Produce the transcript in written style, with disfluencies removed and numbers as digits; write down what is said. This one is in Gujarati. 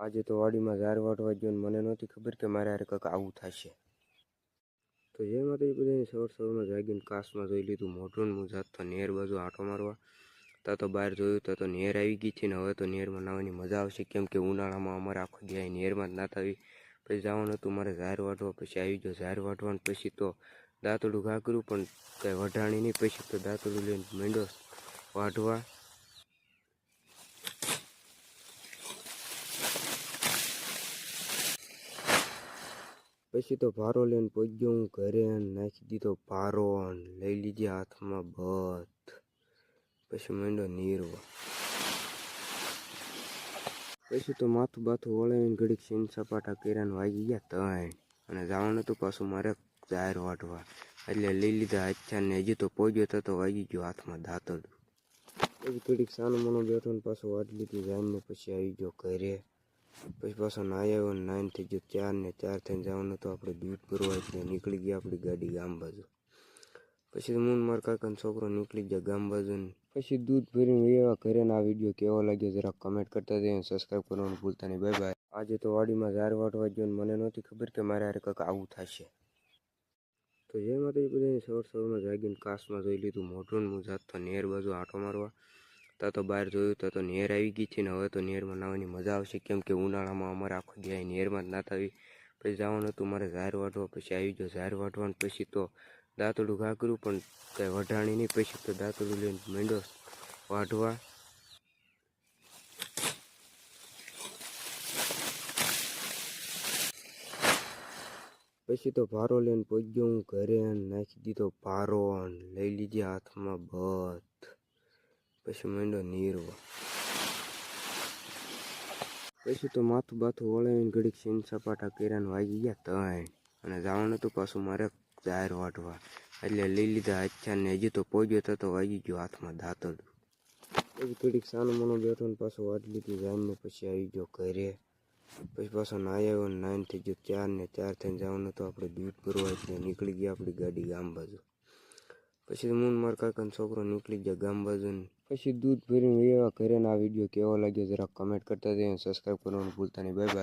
આજે તો વાડીમાં ઝાર વાટવા ગયો ને મને નહોતી ખબર કે મારે હારે કંઈક આવું થશે. તો જે માતાજી બધાને સવારમાં જાગીને કાસમાં જોઈ લીધું મોઢું ને હું જાતો નેર બાજુ આંટો મારવા. તા તો બહાર જોયું તો નેર આવી ગઈ છે ને હવે તો નેરમાં નાહવાની મજા આવશે, કેમ કે ઉનાળામાં અમારે આખો દી નેરમાં જ નાતા આવી. પછી જવાનું હતું મારે ઝાર વાટવા, પછી આવી ગયો ઝાર વાટવાનું. પછી તો દાંતડું ઘા કર્યું પણ કંઈ વઢાણી નહીં. પછી તો દાંતડું લઈને માંડ્યો વાઢવા. પછી તો ભારો લઈને પહોંચ્યો હું ઘરે, નાખી દીધો ભારો, લઈ લીધી હાથમાં બત. પછી માંડ્યો નીરવા. પછી તો માથું બાથું વળાવીને ઘડીક સીન સપાટા કર્યા, વાગી ગયા 3 અને જવાનું હતું પાછું મારે ઝાર વાટવા. એટલે લઈ લીધા હાથ્યા ને હજી તો પહોંચ્યો તો વાગી ગયો હાથમાં દાંતડું. પછી ઘડીક સાનું મનો બેઠો ને પાછું વાટ લીધી ઝારને. પછી આવી ગયો ઘરે. પછી પાછો નાહી આવ્યો ને 9 થઈ ગયો 4 ને 4 થઈને જવાનું તો આપણે દૂધ ભરવા, એટલે નીકળી ગયા આપણી ગાડી ગામ બાજુ. પછી હું મારા કાકાનો છોકરો નીકળી ગયા ગામ બાજુ. પછી દૂધ ભરીને એવા ઘરે. આ વિડીયો કેવો લાગ્યો જરા કમેન્ટ કરતા જઈએ, સબસ્ક્રાઈબ કરવાનું ભૂલતા નહીં. Bye bye. આજે તો વાડીમાં ઝાર વાટવા ગયો ને મને નહોતી ખબર કે મારે હારે કંઈક આવું થશે. તો જે માતાજી બધાને સવારમાં જાગીને કાસમાં જોઈ લીધું મોઢું ને હું જાતો નેર બાજુ આંટો મારવા. તા તો બહાર જોયું તો નેર આવી ગઈ છે ને હવે તો નેરમાં નાહવાની મજા આવશે, કેમ કે ઉનાળામાં અમારે આખો દી નેરમાં જ નાતા આવી. પછી જવાનું હતું મારે ઝાર વાટવા. પછી આવી ગયો ઝાર વાટવાનું. પછી તો દાંતડું ઘા કર્યું પણ કંઈ વઢાણી નહીં. પછી તો દાંતડું લઈને માંડ્યો વાઢવા. પછી તો ભારો લઈને પહોંચ્યો હું ઘરે, નાખી દીધો ભારો, લઈ લીધી હાથમાં બત. પછી માંડ્યો નીરવા. પછી તો માથું બાથું વળાવીને ઘડીક સીન સપાટા કર્યા, વાગી ગયા 3 અને જવાનું હતું પાછું મારે ઝાર વાટવા. એટલે લઈ લીધા હાથ્યા ને હજી તો પહોંચ્યો તો વાગી ગયો હાથમાં દાંતડું. પછી ઘડીક સાનું મનો બેઠો ને પાછું વાટ લીધી ઝારને. પછી આવી ગયો ઘરે. પછી પાછો નાહી આવ્યો ને 9 થઈ ગયો 4 ને 4 થઈને જવાનું તો આપણે દૂધ ભરવા, એટલે નીકળી ગયા આપણી ગાડી ગામ બાજુ. પછી હું મારા કાકાનો છોકરો નીકળી ગયા ગામ બાજુ. પછી દૂધ ભરીને એવા ઘરે. આ વિડીયો કેવો લાગ્યો જરા કમેન્ટ કરતા જઈએ, સબસ્ક્રાઈબ કરવાનું ભૂલતા નહીં. Bye bye.